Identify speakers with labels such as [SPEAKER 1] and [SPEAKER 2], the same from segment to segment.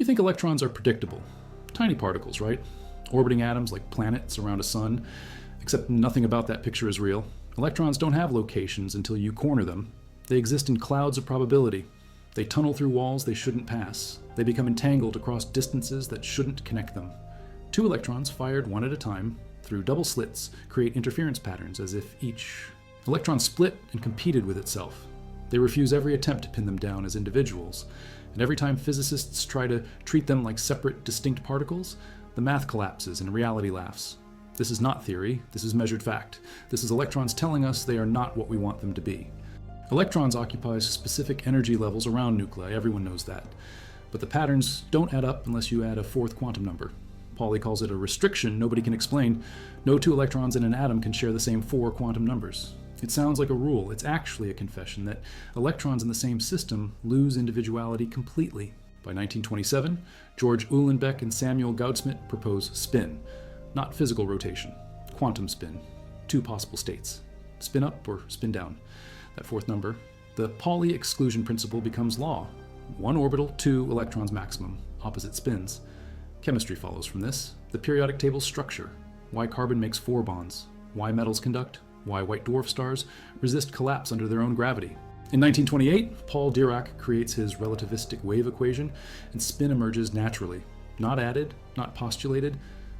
[SPEAKER 1] You think electrons are predictable. Tiny particles, right? Orbiting atoms like planets around a sun, except nothing about that picture is real. Electrons don't have locations until you corner them. They exist in clouds of probability. They tunnel through walls they shouldn't pass. They become entangled across distances that shouldn't connect them. Two electrons fired one at a time through double slits create interference patterns as if each electron split and competed with itself. They refuse every attempt to pin them down as individuals, and every time physicists try to treat them like separate, distinct particles, the math collapses and reality laughs. This is not theory, this is measured fact. This is electrons telling us they are not what we want them to be. Electrons occupy specific energy levels around nuclei, everyone knows that. But the patterns don't add up unless you add a fourth quantum number. Pauli calls it a restriction nobody can explain. No two electrons in an atom can share the same 4 quantum numbers. It sounds like a rule. It's actually a confession that electrons in the same system lose individuality completely. By 1927, George Uhlenbeck and Samuel Gaudsmit propose spin, not physical rotation, quantum spin. 2 possible states, spin up or spin down. That fourth number, the Pauli exclusion principle becomes law. 1 orbital, 2 electrons maximum, opposite spins. Chemistry follows from this. The periodic table structure, why carbon makes 4 bonds, why metals conduct, why white dwarf stars resist collapse under their own gravity. In 1928, Paul Dirac creates his relativistic wave equation, and spin emerges naturally, not added, not postulated,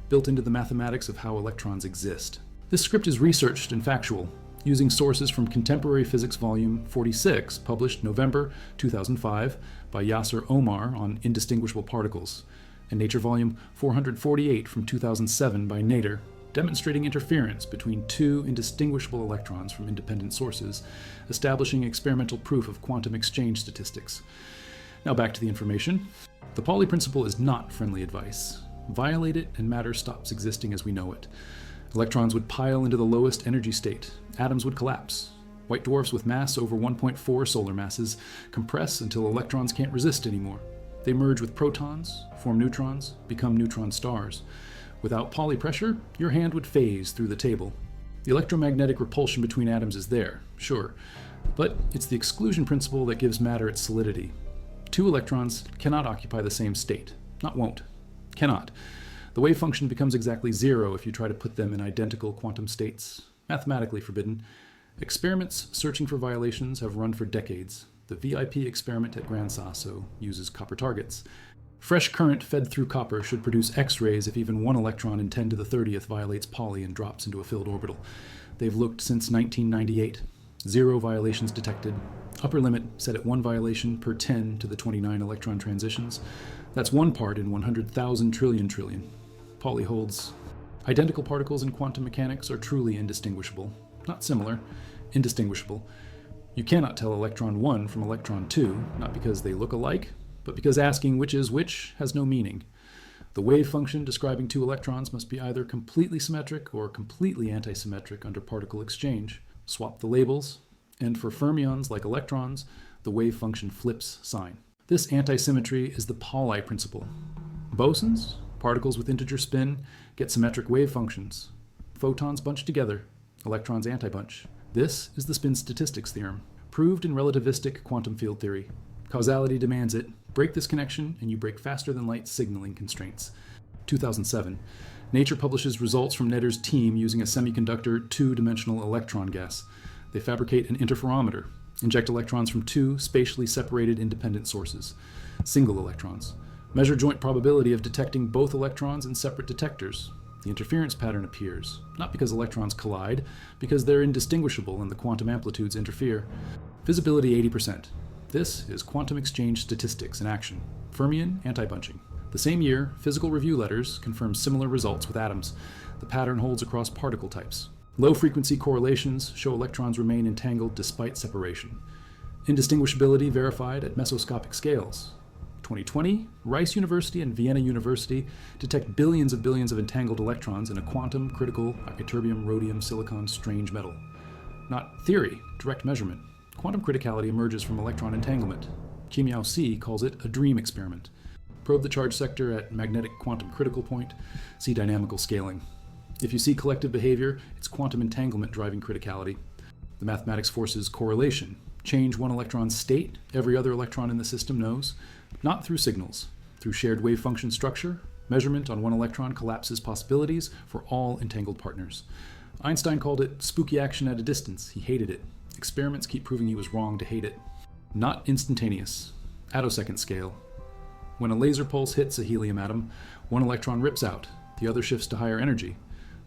[SPEAKER 1] built into the mathematics of how electrons exist. This script is researched and factual, using sources from Contemporary Physics Volume 46, published November 2005 by Yasser Omar on indistinguishable particles, and Nature Volume 448 from 2007 by Nader, demonstrating interference between 2 indistinguishable electrons from independent sources, establishing experimental proof of quantum exchange statistics. Now back to the information. The Pauli principle is not friendly advice. Violate it and matter stops existing as we know it. Electrons would pile into the lowest energy state. Atoms would collapse. White dwarfs with mass over 1.4 solar masses compress until electrons can't resist anymore. They merge with protons, form neutrons, become neutron stars. Without Pauli pressure, your hand would phase through the table. The electromagnetic repulsion between atoms is there, sure, but it's the exclusion principle that gives matter its solidity. 2 electrons cannot occupy the same state. Not won't. Cannot. The wave function becomes exactly 0 if you try to put them in identical quantum states. Mathematically forbidden. Experiments searching for violations have run for decades. The VIP experiment at Gran Sasso uses copper targets. Fresh current fed through copper should produce X-rays if even 1 electron in 10 to the 30th violates Pauli and drops into a filled orbital. They've looked since 1998. 0 violations detected. Upper limit set at 1 violation per 10 to the 29 electron transitions. That's 1 part in 100,000 trillion. Pauli holds. Identical particles in quantum mechanics are truly indistinguishable. Not similar, indistinguishable. You cannot tell electron 1 from electron 2, not because they look alike, but because asking which is which has no meaning. The wave function describing 2 electrons must be either completely symmetric or completely antisymmetric under particle exchange. Swap the labels, and for fermions like electrons, the wave function flips sign. This antisymmetry is the Pauli principle. Bosons, particles with integer spin, get symmetric wave functions. Photons bunch together, electrons antibunch. This is the spin statistics theorem, proved in relativistic quantum field theory. Causality demands it. Break this connection, and you break faster than light signaling constraints. 2007. Nature publishes results from Nader's team using a semiconductor 2-dimensional electron gas. They fabricate an interferometer, inject electrons from 2 spatially separated independent sources, single electrons. Measure joint probability of detecting both electrons in separate detectors. The interference pattern appears, not because electrons collide, because they're indistinguishable and the quantum amplitudes interfere. Visibility 80%. This is quantum exchange statistics in action. Fermion antibunching. The same year, Physical Review Letters confirms similar results with atoms. The pattern holds across particle types. Low-frequency correlations show electrons remain entangled despite separation. Indistinguishability verified at mesoscopic scales. 2020, Rice University and Vienna University detect billions of entangled electrons in a quantum critical ytterbium rhodium silicon strange metal. Not theory, direct measurement. Quantum criticality emerges from electron entanglement. Qimiao C calls it a dream experiment. Probe the charge sector at magnetic quantum critical point, see dynamical scaling. If you see collective behavior, it's quantum entanglement driving criticality. The mathematics forces correlation. Change 1 electron's state, every other electron in the system knows, not through signals, Through shared wave function structure, measurement on one electron collapses possibilities for all entangled partners. Einstein called it spooky action at a distance. He hated it. Experiments keep proving he was wrong to hate it. Not instantaneous. Attosecond scale. When a laser pulse hits a helium atom, one electron rips out, the other shifts to higher energy.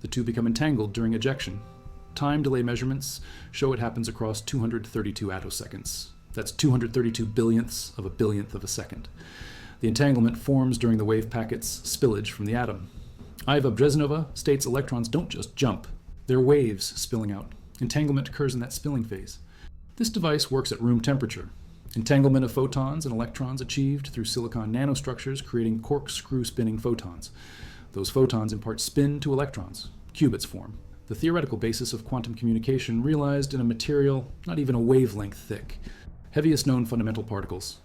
[SPEAKER 1] The two become entangled during ejection. Time delay measurements show it happens across 232 attoseconds. That's 232 billionths of a second. The entanglement forms during the wave packet's spillage from the atom. Iva Brezhneva states electrons don't just jump. They're waves spilling out. Entanglement occurs in that spilling phase. This device works at room temperature. Entanglement of photons and electrons achieved through silicon nanostructures, creating corkscrew spinning photons. Those photons impart spin to electrons. Qubits form. The theoretical basis of quantum communication realized in a material not even a wavelength thick. Heaviest known fundamental particles.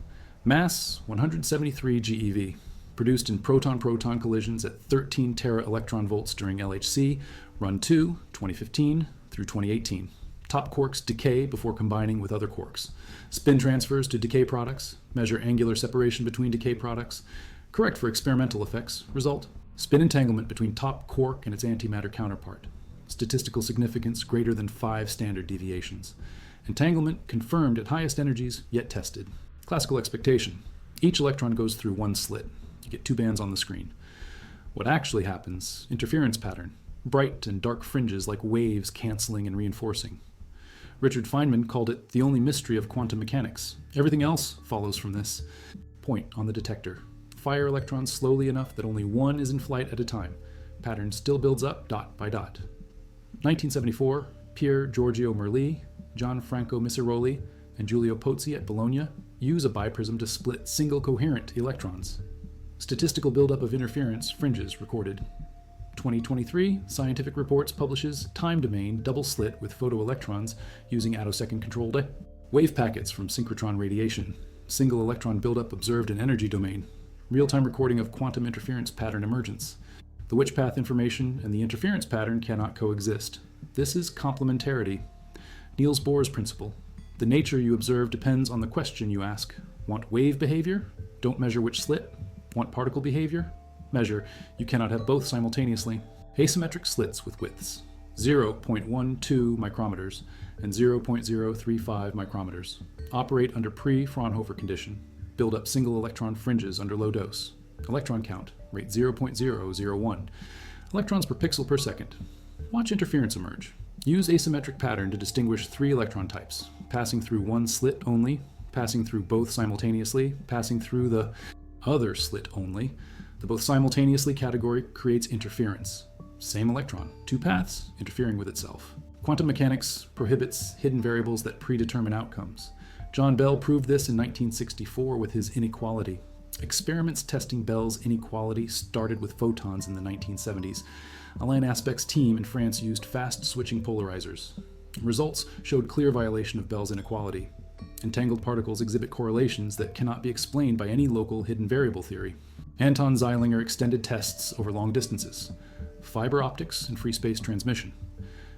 [SPEAKER 1] Mass 173 GeV. Produced in proton-proton collisions at 13 tera electron volts during LHC, run 2, 2015 through 2018. Top quarks decay before combining with other quarks. Spin transfers to decay products, measure angular separation between decay products, correct for experimental effects, result, spin entanglement between top quark and its antimatter counterpart. Statistical significance greater than 5 standard deviations. Entanglement confirmed at highest energies, yet tested. Classical expectation. Each electron goes through one slit. You get 2 bands on the screen. What actually happens, interference pattern. Bright and dark fringes like waves canceling and reinforcing. Richard Feynman called it the only mystery of quantum mechanics. Everything else follows from this. Point on the detector. Fire electrons slowly enough that only one is in flight at a time. Pattern still builds up dot by dot. 1974, Pier Giorgio Merli, Gianfranco Misiroli, and Giulio Pozzi at Bologna use a biprism to split single coherent electrons. Statistical buildup of interference fringes recorded. 2023, Scientific Reports publishes time domain double slit with photoelectrons using attosecond controlled wave packets from synchrotron radiation. Single electron buildup observed in energy domain. Real-time recording of quantum interference pattern emergence. The Witch path information and the interference pattern cannot coexist. This is complementarity. Niels Bohr's principle. The nature you observe depends on the question you ask. Want wave behavior? Don't measure which slit. Want particle behavior? Measure. You cannot have both simultaneously. Asymmetric slits with widths 0.12 micrometers and 0.035 micrometers. Operate under pre-Fraunhofer condition. Build up single electron fringes under low dose. Electron count, rate 0.001. Electrons per pixel per second. Watch interference emerge. Use asymmetric pattern to distinguish 3 electron types, passing through one slit only, passing through both simultaneously, passing through the other slit only. The both simultaneously category creates interference. Same electron, 2 paths, interfering with itself. Quantum mechanics prohibits hidden variables that predetermine outcomes. John Bell proved this in 1964 with his inequality. Experiments testing Bell's inequality started with photons in the 1970s. Alain Aspect's team in France used fast-switching polarizers. Results showed clear violation of Bell's inequality. Entangled particles exhibit correlations that cannot be explained by any local hidden variable theory. Anton Zeilinger extended tests over long distances. Fiber optics and free space transmission.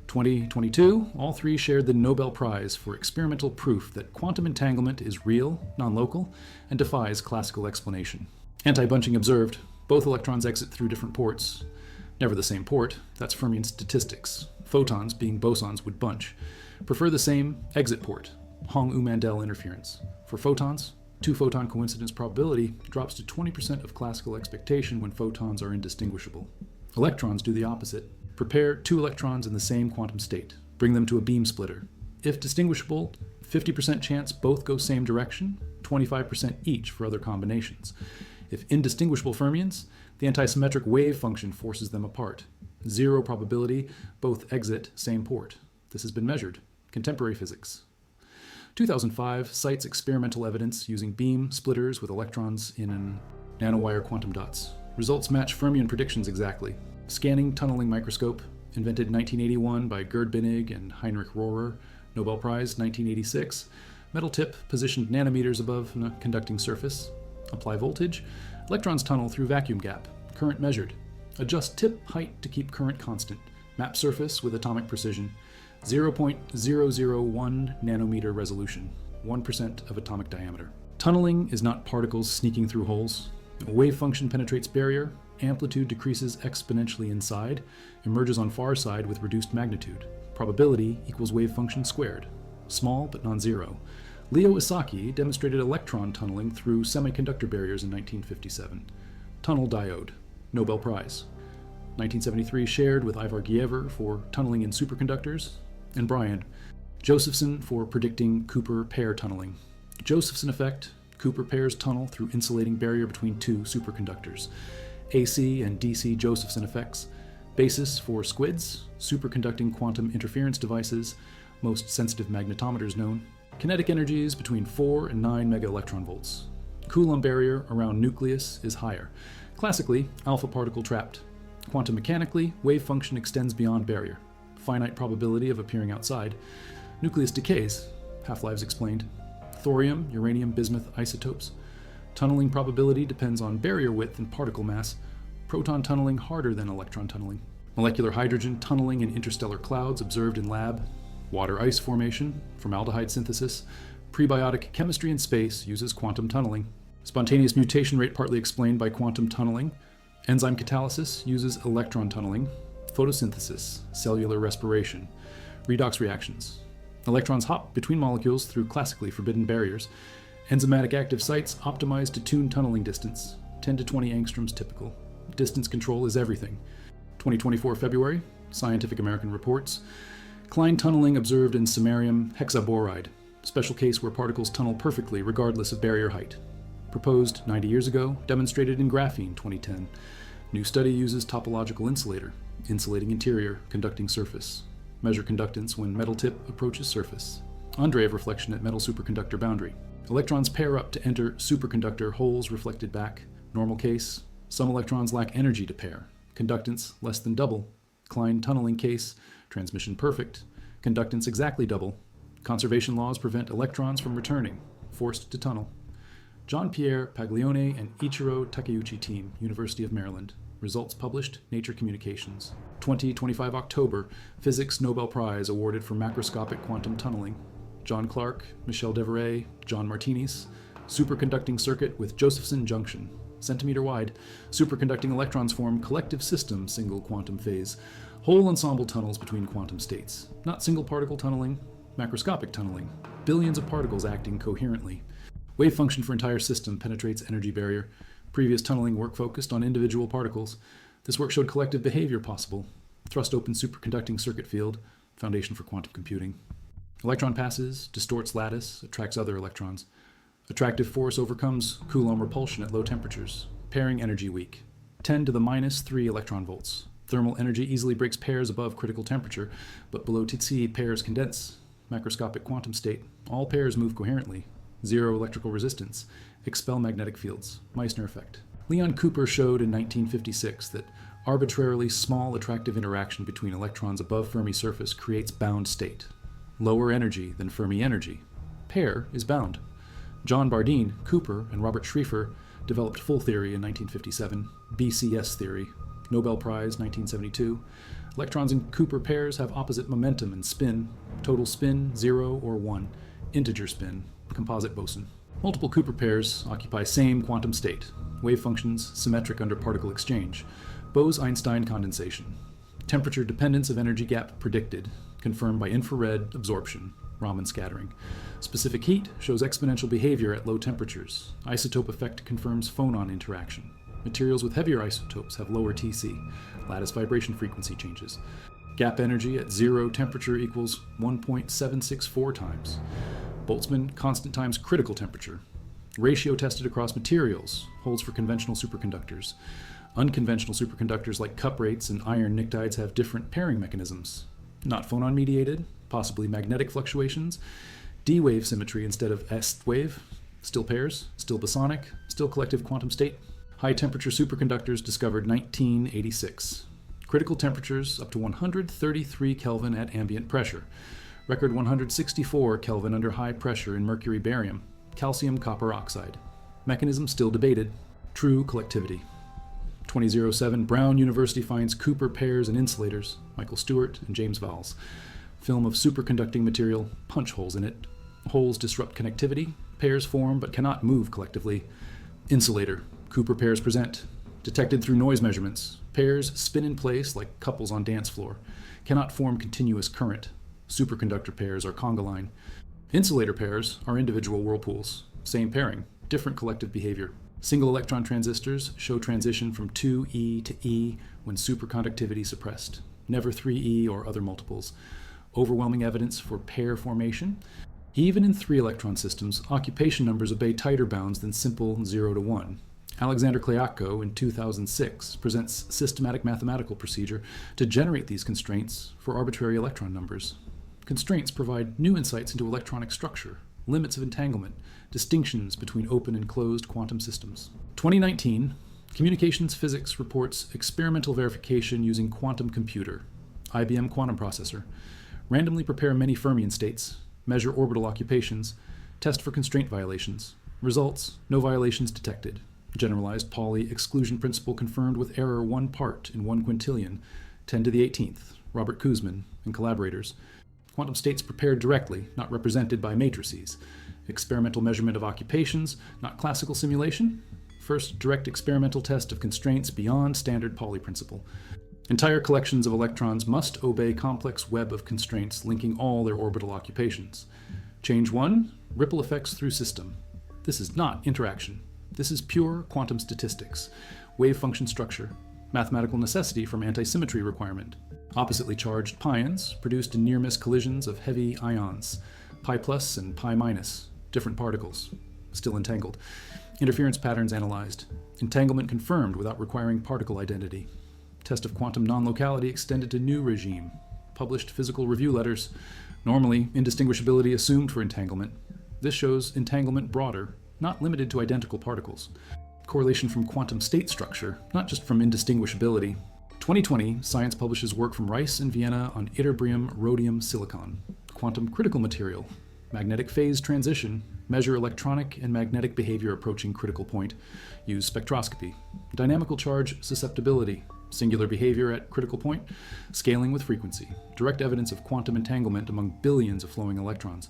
[SPEAKER 1] 2022, all 3 shared the Nobel Prize for experimental proof that quantum entanglement is real, non-local, and defies classical explanation. Anti-bunching observed. Both electrons exit through different ports. Never the same port. That's Fermion statistics. Photons, being bosons, would bunch. Prefer the same exit port. Hong-U-Mandel interference. For photons, 2-photon coincidence probability drops to 20% of classical expectation when photons are indistinguishable. Electrons do the opposite. Prepare 2 electrons in the same quantum state. Bring them to a beam splitter. If distinguishable, 50% chance both go same direction, 25% each for other combinations. If indistinguishable fermions, the antisymmetric wave function forces them apart. 0 probability, both exit same port. This has been measured. Contemporary physics. 2005 cites experimental evidence using beam splitters with electrons in nanowire quantum dots. Results match Fermion predictions exactly. Scanning tunneling microscope, invented in 1981 by Gerd Binnig and Heinrich Rohrer, Nobel Prize 1986. Metal tip positioned nanometers above a conducting surface. Apply voltage. Electrons tunnel through vacuum gap. Current measured. Adjust tip height to keep current constant. Map surface with atomic precision. 0.001 nanometer resolution. 1% of atomic diameter. Tunneling is not particles sneaking through holes. A wave function penetrates barrier, amplitude decreases exponentially inside, emerges on far side with reduced magnitude. Probability equals wave function squared. Small but non-zero. Leo Isaki demonstrated electron tunneling through semiconductor barriers in 1957. Tunnel diode. Nobel Prize. 1973 shared with Ivar Giever for tunneling in superconductors, and Brian Josephson for predicting Cooper pair tunneling. Josephson effect. Cooper pairs tunnel through insulating barrier between two superconductors. AC and DC Josephson effects. Basis for SQUIDs, superconducting quantum interference devices, most sensitive magnetometers known. Kinetic energies between 4 and 9 megaelectronvolts. Coulomb barrier around nucleus is higher. Classically, alpha particle trapped. Quantum mechanically, wave function extends beyond barrier. Finite probability of appearing outside. Nucleus decays, half-lives explained. Thorium, uranium, bismuth isotopes. Tunneling probability depends on barrier width and particle mass. Proton tunneling harder than electron tunneling. Molecular hydrogen tunneling in interstellar clouds observed in lab. Water ice formation, formaldehyde synthesis. Prebiotic chemistry in space uses quantum tunneling. Spontaneous mutation rate partly explained by quantum tunneling. Enzyme catalysis uses electron tunneling. Photosynthesis, cellular respiration. Redox reactions. Electrons hop between molecules through classically forbidden barriers. Enzymatic active sites optimized to tune tunneling distance. 10 to 20 angstroms typical. Distance control is everything. 2024 February, Scientific American reports. Klein tunneling observed in samarium hexaboride, special case where particles tunnel perfectly regardless of barrier height. Proposed 90 years ago, demonstrated in graphene 2010. New study uses topological insulator, insulating interior, conducting surface. Measure conductance when metal tip approaches surface. Andreev reflection at metal superconductor boundary. Electrons pair up to enter superconductor, holes reflected back. Normal case. Some electrons lack energy to pair. Conductance less than double. Klein tunneling case. Transmission perfect. Conductance exactly double. Conservation laws prevent electrons from returning. Forced to tunnel. Jean-Pierre Paglione and Ichiro Takeuchi team, University of Maryland. Results published, Nature Communications. 2025 October, Physics Nobel Prize awarded for macroscopic quantum tunneling. John Clark, Michel Devereux, John Martinis. Superconducting circuit with Josephson junction. Centimeter wide, superconducting electrons form collective system single quantum phase. Whole ensemble tunnels between quantum states. Not single particle tunneling, macroscopic tunneling. Billions of particles acting coherently. Wave function for entire system penetrates energy barrier. Previous tunneling work focused on individual particles. This work showed collective behavior possible. Thrust open superconducting circuit field, foundation for quantum computing. Electron passes, distorts lattice, attracts other electrons. Attractive force overcomes Coulomb repulsion at low temperatures. Pairing energy weak. 10 to the minus 3 electron volts. Thermal energy easily breaks pairs above critical temperature, but below Tc pairs condense. Macroscopic quantum state. All pairs move coherently. Zero electrical resistance. Expel magnetic fields. Meissner effect. Leon Cooper showed in 1956 that arbitrarily small attractive interaction between electrons above Fermi surface creates bound state. Lower energy than Fermi energy. Pair is bound. John Bardeen, Cooper, and Robert Schrieffer developed full theory in 1957, BCS theory, Nobel Prize 1972. Electrons in Cooper pairs have opposite momentum and spin, total spin 0 or 1, integer spin, composite boson. Multiple Cooper pairs occupy same quantum state, wave functions symmetric under particle exchange, Bose-Einstein condensation. Temperature dependence of energy gap predicted, confirmed by infrared absorption, Raman scattering. Specific heat shows exponential behavior at low temperatures. Isotope effect confirms phonon interaction. Materials with heavier isotopes have lower Tc. Lattice vibration frequency changes. Gap energy at 0 temperature equals 1.764 times. Boltzmann constant times critical temperature. Ratio tested across materials holds for conventional superconductors. Unconventional superconductors like cuprates and iron pnictides have different pairing mechanisms. Not phonon mediated, possibly magnetic fluctuations, D-wave symmetry instead of S-wave, still pairs, still bosonic, still collective quantum state. High temperature superconductors discovered 1986. Critical temperatures up to 133 Kelvin at ambient pressure. Record 164 Kelvin under high pressure in mercury barium, calcium copper oxide. Mechanism still debated. True collectivity. 2007, Brown University finds Cooper pairs and insulators, Michael Stewart and James Valls. Film of superconducting material, punch holes in it. Holes disrupt connectivity, pairs form but cannot move collectively. Insulator, Cooper pairs present. Detected through noise measurements. Pairs spin in place like couples on dance floor. Cannot form continuous current. Superconductor pairs are conga line. Insulator pairs are individual whirlpools. Same pairing, different collective behavior. Single electron transistors show transition from 2e to e when superconductivity suppressed. Never 3e or other multiples. Overwhelming evidence for pair formation. Even in 3-electron systems, occupation numbers obey tighter bounds than simple 0 to 1. Alexander Klyakko in 2006 presents systematic mathematical procedure to generate these constraints for arbitrary electron numbers. Constraints provide new insights into electronic structure, limits of entanglement, distinctions between open and closed quantum systems. 2019, Communications Physics reports experimental verification using quantum computer, IBM quantum processor, randomly prepare many Fermion states, measure orbital occupations, test for constraint violations. Results, no violations detected. Generalized Pauli exclusion principle confirmed with error 1 part in 1 quintillion, 10 to the 18th, Robert Kuzmin and collaborators. Quantum states prepared directly, not represented by matrices. Experimental measurement of occupations, not classical simulation. First direct experimental test of constraints beyond standard Pauli principle. Entire collections of electrons must obey complex web of constraints linking all their orbital occupations. Change 1, ripple effects through system. This is not interaction. This is pure quantum statistics, wave function structure, mathematical necessity from antisymmetry requirement. Oppositely charged pions produced in near-miss collisions of heavy ions, pi plus and pi minus, different particles, still entangled. Interference patterns analyzed. Entanglement confirmed without requiring particle identity. Test of quantum non-locality extended to new regime. Published physical review letters. Normally, indistinguishability assumed for entanglement. This shows entanglement broader, not limited to identical particles. Correlation from quantum state structure, not just from indistinguishability. 2020, Science publishes work from Rice and Vienna on ytterbium rhodium silicon. Quantum critical material. Magnetic phase transition. Measure electronic and magnetic behavior approaching critical point. Use spectroscopy. Dynamical charge susceptibility. Singular behavior at critical point. Scaling with frequency. Direct evidence of quantum entanglement among billions of flowing electrons.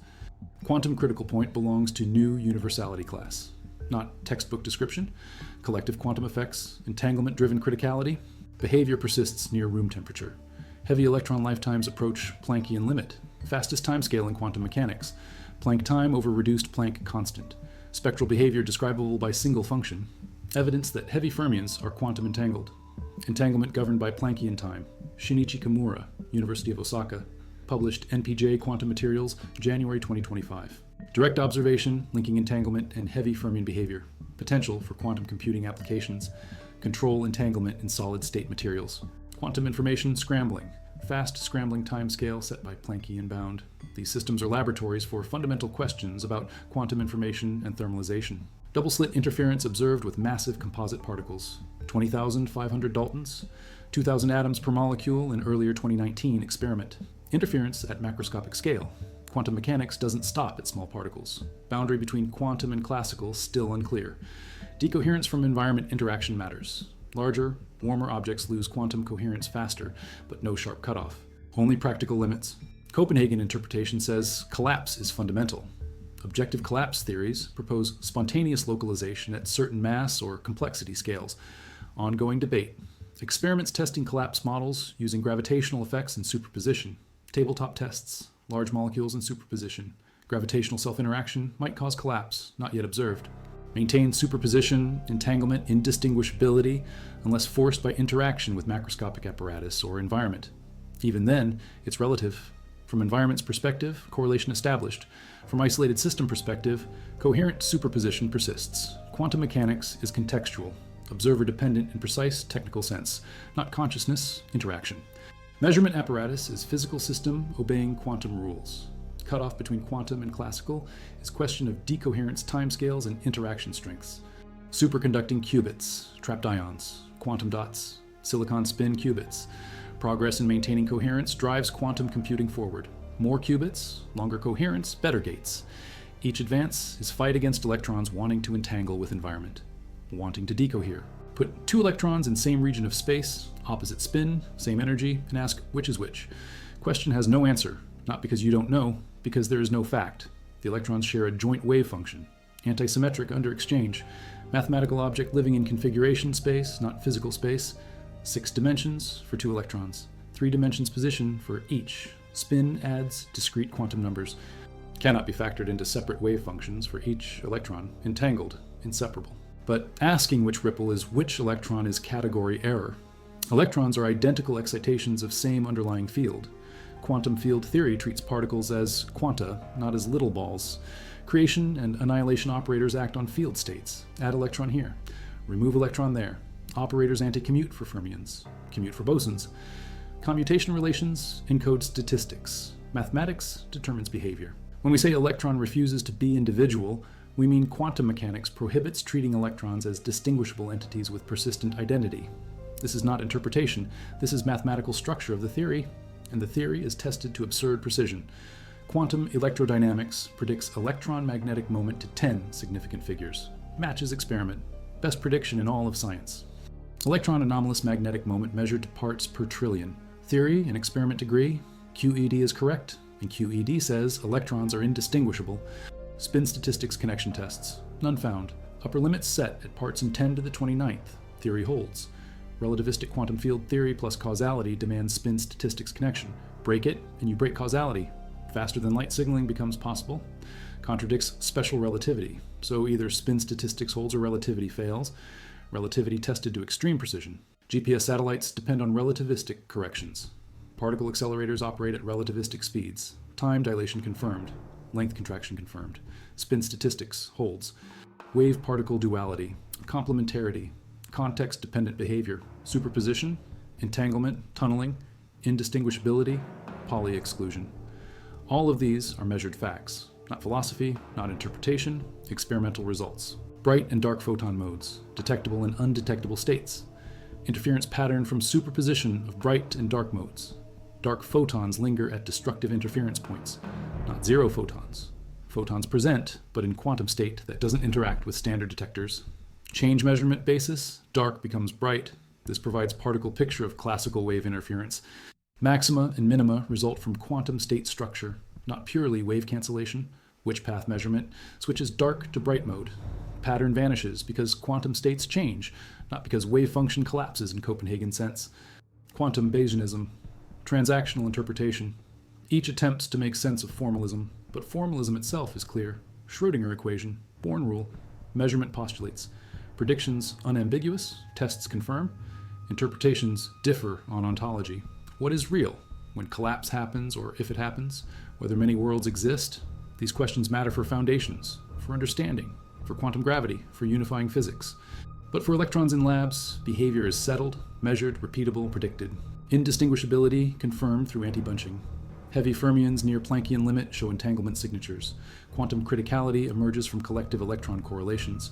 [SPEAKER 1] Quantum critical point belongs to new universality class. Not textbook description. Collective quantum effects. Entanglement-driven criticality. Behavior persists near room temperature. Heavy electron lifetimes approach Planckian limit. Fastest timescale in quantum mechanics. Planck time over reduced Planck constant. Spectral behavior describable by single function. Evidence that heavy fermions are quantum entangled. Entanglement governed by Planckian time. Shinichi Kimura, University of Osaka. Published NPJ Quantum Materials, January 2025. Direct observation linking entanglement and heavy fermion behavior. Potential for quantum computing applications. Control entanglement in solid-state materials. Quantum information scrambling. Fast scrambling timescale set by Planckian bound. These systems are laboratories for fundamental questions about quantum information and thermalization. Double-slit interference observed with massive composite particles. 20,500 Daltons. 2,000 atoms per molecule in earlier 2019 experiment. Interference at macroscopic scale. Quantum mechanics doesn't stop at small particles. Boundary between quantum and classical still unclear. Decoherence from environment interaction matters. Larger, warmer objects lose quantum coherence faster, but no sharp cutoff. Only practical limits. Copenhagen interpretation says collapse is fundamental. Objective collapse theories propose spontaneous localization at certain mass or complexity scales. Ongoing debate. Experiments testing collapse models using gravitational effects and superposition. Tabletop tests, large molecules in superposition. Gravitational self-interaction might cause collapse, not yet observed. Maintain superposition, entanglement, indistinguishability, unless forced by interaction with macroscopic apparatus or environment. Even then, it's relative. From environment's perspective, correlation established. From isolated system perspective, coherent superposition persists. Quantum mechanics is contextual, observer-dependent in precise technical sense, not consciousness, interaction. Measurement apparatus is physical system obeying quantum rules. Cutoff between quantum and classical is question of decoherence timescales and interaction strengths. Superconducting qubits, trapped ions, quantum dots, silicon spin qubits. Progress in maintaining coherence drives quantum computing forward. More qubits, longer coherence, better gates. Each advance is fight against electrons wanting to entangle with environment, wanting to decohere. Put 2 electrons in same region of space, opposite spin, same energy, and ask which is which. Question has no answer, not because you don't know, because there is no fact. The electrons share a joint wave function, antisymmetric under exchange. Mathematical object living in configuration space, not physical space. 6 dimensions for 2 electrons. 3 dimensions position for each. Spin adds discrete quantum numbers. Cannot be factored into separate wave functions for each electron. Entangled, inseparable. But asking which ripple is which electron is category error. Electrons are identical excitations of same underlying field. Quantum field theory treats particles as quanta, not as little balls. Creation and annihilation operators act on field states. Add electron here. Remove electron there. Operators anti-commute for fermions. Commute for bosons. Commutation relations encode statistics. Mathematics determines behavior. When we say electron refuses to be individual, we mean quantum mechanics prohibits treating electrons as distinguishable entities with persistent identity. This is not interpretation. This is mathematical structure of the theory, and the theory is tested to absurd precision. Quantum electrodynamics predicts electron magnetic moment to 10 significant figures. Matches experiment. Best prediction in all of science. Electron anomalous magnetic moment measured to parts per trillion. Theory and experiment agree. QED is correct, and QED says electrons are indistinguishable. Spin statistics connection tests. None found. Upper limits set at parts in 10 to the 29th. Theory holds. Relativistic quantum field theory plus causality demands spin statistics connection. Break it, and you break causality. Faster than light signaling becomes possible. Contradicts special relativity. So either spin statistics holds or relativity fails. Relativity tested to extreme precision. GPS satellites depend on relativistic corrections. Particle accelerators operate at relativistic speeds. Time dilation confirmed. Length contraction confirmed. Spin statistics holds. Wave-particle duality. Complementarity. Context-dependent behavior. Superposition. Entanglement. Tunneling. Indistinguishability. Pauli exclusion. All of these are measured facts. Not philosophy, not interpretation, experimental results. Bright and dark photon modes. Detectable and undetectable states. Interference pattern from superposition of bright and dark modes. Dark photons linger at destructive interference points. Not zero photons. Photons present, but in quantum state that doesn't interact with standard detectors. Change measurement basis. Dark becomes bright. This provides particle picture of classical wave interference. Maxima and minima result from quantum state structure, not purely wave cancellation. Witch path measurement switches dark to bright mode. Pattern vanishes because quantum states change, not because wave function collapses in Copenhagen sense. Quantum Bayesianism. Transactional interpretation. Each attempts to make sense of formalism, but formalism itself is clear. Schrödinger equation. Born rule. Measurement postulates. Predictions unambiguous. Tests confirm. Interpretations differ on ontology. What is real? When collapse happens or if it happens? Whether many worlds exist? These questions matter for foundations, for understanding, for quantum gravity, for unifying physics. But for electrons in labs, behavior is settled, measured, repeatable, predicted. Indistinguishability confirmed through anti-bunching. Heavy fermions near Planckian limit show entanglement signatures. Quantum criticality emerges from collective electron correlations.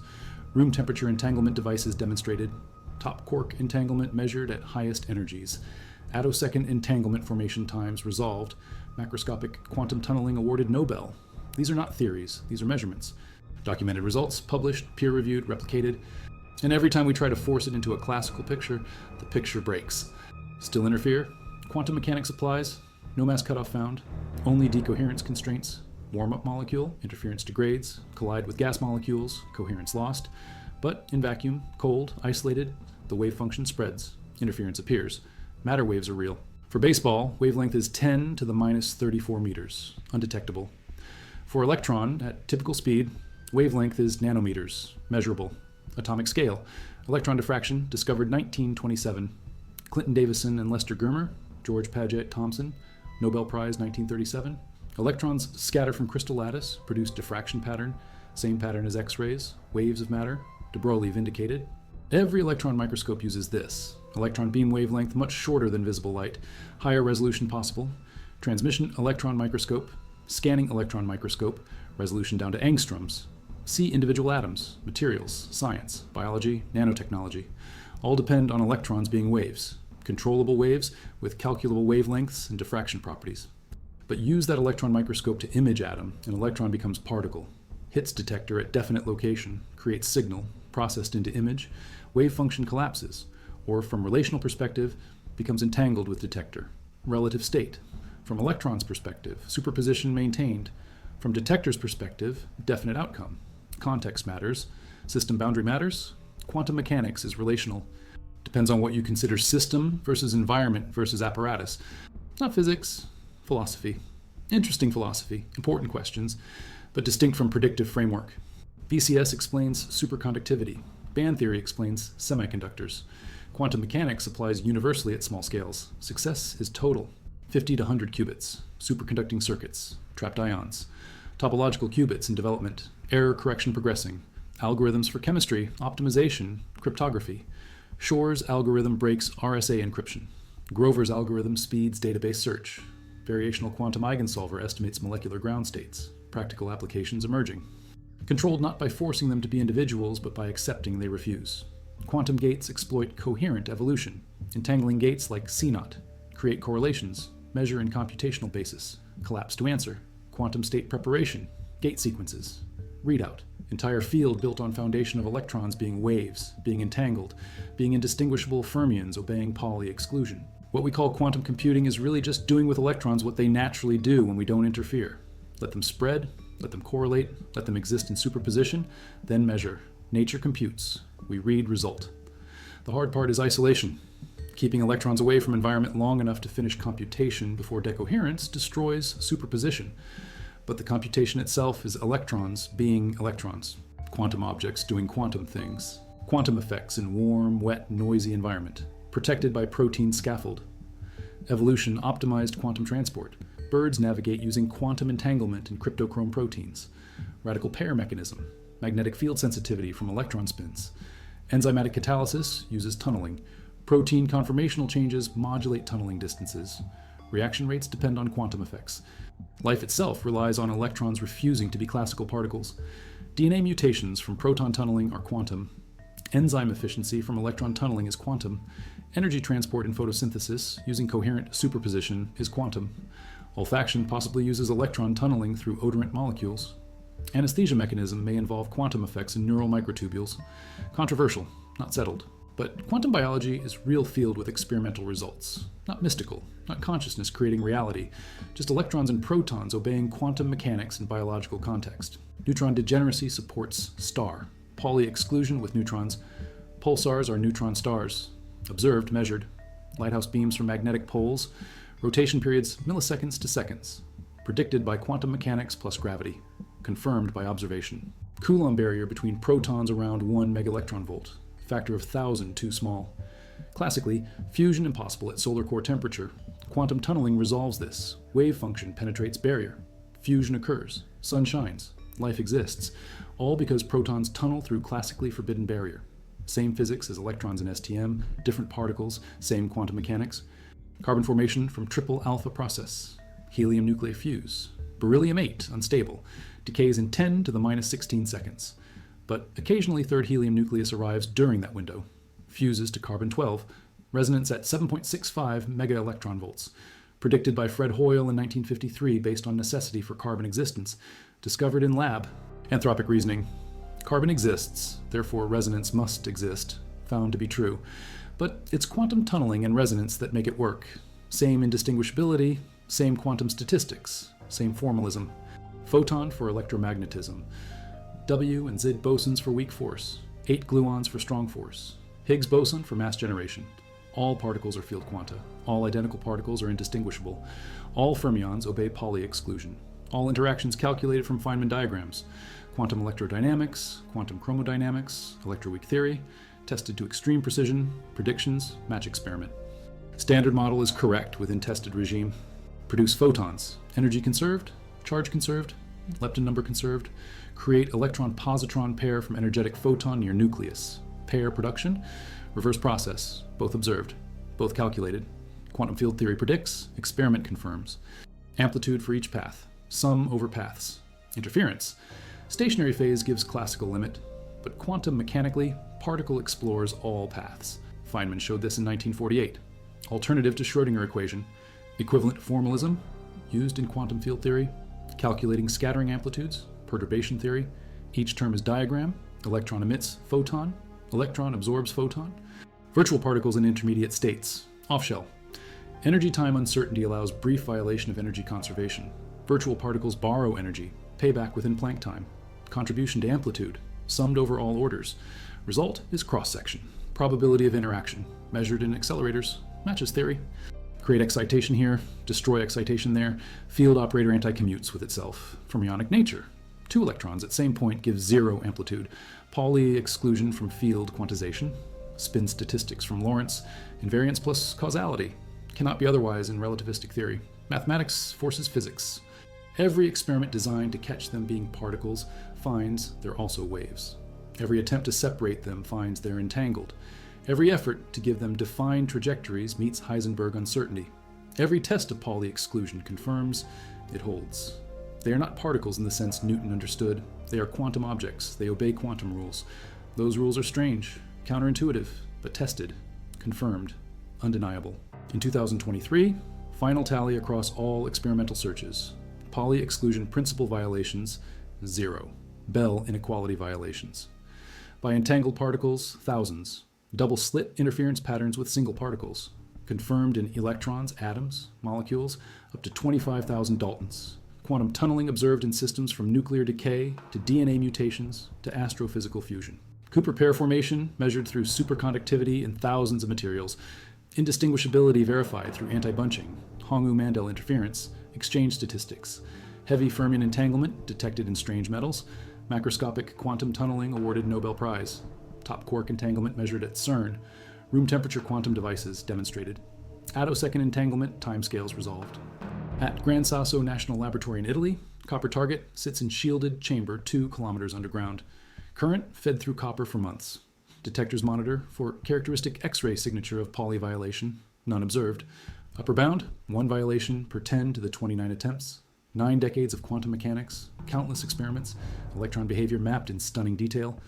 [SPEAKER 1] Room temperature entanglement devices demonstrated. Top quark entanglement measured at highest energies. Attosecond entanglement formation times resolved. Macroscopic quantum tunneling awarded Nobel. These are not theories, these are measurements. Documented results, published, peer-reviewed, replicated. And every time we try to force it into a classical picture, the picture breaks. Still interfere? Quantum mechanics applies. No mass cutoff found. Only decoherence constraints. Warm-up molecule, interference degrades. Collide with gas molecules, coherence lost. But in vacuum, cold, isolated, the wave function spreads. Interference appears. Matter waves are real. For baseball, wavelength is 10 to the minus 34 meters, undetectable. For electron, at typical speed, wavelength is nanometers, measurable. Atomic scale, electron diffraction, discovered 1927. Clinton Davison and Lester Germer, George Paget Thomson, Nobel Prize 1937. Electrons scatter from crystal lattice, produce diffraction pattern, same pattern as X-rays, waves of matter, de Broglie vindicated. Every electron microscope uses this. Electron beam wavelength much shorter than visible light, higher resolution possible. Transmission electron microscope, scanning electron microscope, resolution down to angstroms. See individual atoms, materials, science, biology, nanotechnology. All depend on electrons being waves, controllable waves with calculable wavelengths and diffraction properties. But use that electron microscope to image atom, an electron becomes particle. Hits detector at definite location, creates signal, processed into image, wave function collapses, or from relational perspective, becomes entangled with detector. Relative state. From electron's perspective, superposition maintained. From detector's perspective, definite outcome. Context matters. System boundary matters. Quantum mechanics is relational. Depends on what you consider system versus environment versus apparatus. Not physics, philosophy. Interesting philosophy, important questions, but distinct from predictive framework. BCS explains superconductivity. Band theory explains semiconductors. Quantum mechanics applies universally at small scales. Success is total. 50 to 100 qubits. Superconducting circuits. Trapped ions. Topological qubits in development. Error correction progressing. Algorithms for chemistry, optimization, cryptography. Shor's algorithm breaks RSA encryption. Grover's algorithm speeds database search. Variational quantum eigensolver estimates molecular ground states. Practical applications emerging. Controlled not by forcing them to be individuals, but by accepting they refuse. Quantum gates exploit coherent evolution. Entangling gates like CNOT create correlations, measure in computational basis, collapse to answer. Quantum state preparation, gate sequences, readout. Entire field built on foundation of electrons being waves, being entangled, being indistinguishable fermions obeying Pauli exclusion. What we call quantum computing is really just doing with electrons what they naturally do when we don't interfere. Let them spread, let them correlate, let them exist in superposition, then measure. Nature computes. We read result. The hard part is isolation. Keeping electrons away from environment long enough to finish computation before decoherence destroys superposition. But the computation itself is electrons being electrons. Quantum objects doing quantum things. Quantum effects in warm, wet, noisy environment. Protected by protein scaffold. Evolution optimized quantum transport. Birds navigate using quantum entanglement in cryptochrome proteins. Radical pair mechanism. Magnetic field sensitivity from electron spins. Enzymatic catalysis uses tunneling. Protein conformational changes modulate tunneling distances. Reaction rates depend on quantum effects. Life itself relies on electrons refusing to be classical particles. DNA mutations from proton tunneling are quantum. Enzyme efficiency from electron tunneling is quantum. Energy transport in photosynthesis using coherent superposition is quantum. Olfaction possibly uses electron tunneling through odorant molecules. Anesthesia mechanism may involve quantum effects in neural microtubules. Controversial, not settled. But quantum biology is real field with experimental results. Not mystical, not consciousness creating reality, just electrons and protons obeying quantum mechanics in biological context. Neutron degeneracy supports star. Pauli exclusion with neutrons. Pulsars are neutron stars. Observed, measured. Lighthouse beams from magnetic poles. Rotation periods milliseconds to seconds. Predicted by quantum mechanics plus gravity. Confirmed by observation. Coulomb barrier between protons around 1 megaelectron volt. Factor of 1,000 too small. Classically, fusion impossible at solar core temperature. Quantum tunneling resolves this. Wave function penetrates barrier. Fusion occurs. Sun shines. Life exists. All because protons tunnel through classically forbidden barrier. Same physics as electrons in STM, different particles, same quantum mechanics. Carbon formation from triple alpha process. Helium nuclear fuse. Beryllium-8 unstable. Decays in 10 to the minus 16 seconds. But occasionally third helium nucleus arrives during that window. Fuses to carbon-12. Resonance at 7.65 megaelectron volts. Predicted by Fred Hoyle in 1953 based on necessity for carbon existence. Discovered in lab. Anthropic reasoning. Carbon exists, therefore resonance must exist. Found to be true. But it's quantum tunneling and resonance that make it work. Same indistinguishability, same quantum statistics, same formalism. Photon for electromagnetism. W and Z bosons for weak force. 8 gluons for strong force. Higgs boson for mass generation. All particles are field quanta. All identical particles are indistinguishable. All fermions obey Pauli exclusion. All interactions calculated from Feynman diagrams. Quantum electrodynamics, quantum chromodynamics, electroweak theory, tested to extreme precision, predictions, match experiment. Standard model is correct within tested regime. Produce photons, energy conserved, charge conserved, lepton number conserved. Create electron-positron pair from energetic photon near nucleus. Pair production, reverse process, both observed, both calculated. Quantum field theory predicts, experiment confirms. Amplitude for each path, sum over paths. Interference. Stationary phase gives classical limit, but quantum mechanically, particle explores all paths. Feynman showed this in 1948. Alternative to Schrödinger equation. Equivalent formalism, used in quantum field theory. Calculating scattering amplitudes, perturbation theory. Each term is diagram. Electron emits photon. Electron absorbs photon. Virtual particles in intermediate states. Off-shell. Energy time uncertainty allows brief violation of energy conservation. Virtual particles borrow energy. Payback within Planck time. Contribution to amplitude. summed over all orders. Result is cross-section. Probability of interaction, measured in accelerators, matches theory. Create excitation here, destroy excitation there. Field operator anti-commutes with itself. Fermionic nature. 2 electrons at same point give 0 amplitude. Pauli exclusion from field quantization. Spin statistics from Lorentz. Invariance plus causality. Cannot be otherwise in relativistic theory. Mathematics forces physics. Every experiment designed to catch them being particles finds they're also waves. Every attempt to separate them finds they're entangled. Every effort to give them defined trajectories meets Heisenberg uncertainty. Every test of Pauli exclusion confirms it holds. They are not particles in the sense Newton understood. They are quantum objects. They obey quantum rules. Those rules are strange, counterintuitive, but tested, confirmed, undeniable. In 2023, final tally across all experimental searches. Pauli exclusion principle violations, 0. Bell inequality violations. By entangled particles, thousands. Double slit interference patterns with single particles. Confirmed in electrons, atoms, molecules, up to 25,000 Daltons. Quantum tunneling observed in systems from nuclear decay to DNA mutations to astrophysical fusion. Cooper pair formation measured through superconductivity in thousands of materials. Indistinguishability verified through anti-bunching. Hong-Ou-Mandel interference. Exchange statistics. Heavy fermion entanglement detected in strange metals. Macroscopic quantum tunneling awarded Nobel Prize. Top quark entanglement measured at CERN. Room temperature quantum devices demonstrated. Attosecond entanglement timescales resolved. At Gran Sasso National Laboratory in Italy, copper target sits in shielded chamber 2 kilometers underground. Current fed through copper for months. Detectors monitor for characteristic X-ray signature of Pauli violation, none observed. Upper bound, 1 violation per 10 to the 29 attempts. 9 decades of quantum mechanics, countless experiments, electron behavior mapped in stunning detail,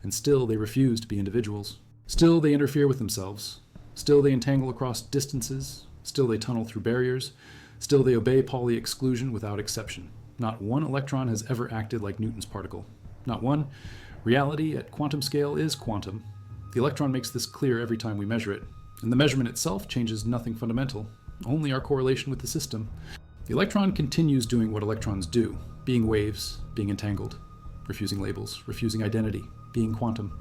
[SPEAKER 1] and still they refuse to be individuals. Still they interfere with themselves. Still they entangle across distances. Still they tunnel through barriers. Still they obey Pauli exclusion without exception. Not one electron has ever acted like Newton's particle. Not one. Reality at quantum scale is quantum. The electron makes this clear every time we measure it, and the measurement itself changes nothing fundamental, only our correlation with the system. The electron continues doing what electrons do, being waves, being entangled, refusing labels, refusing identity, being quantum.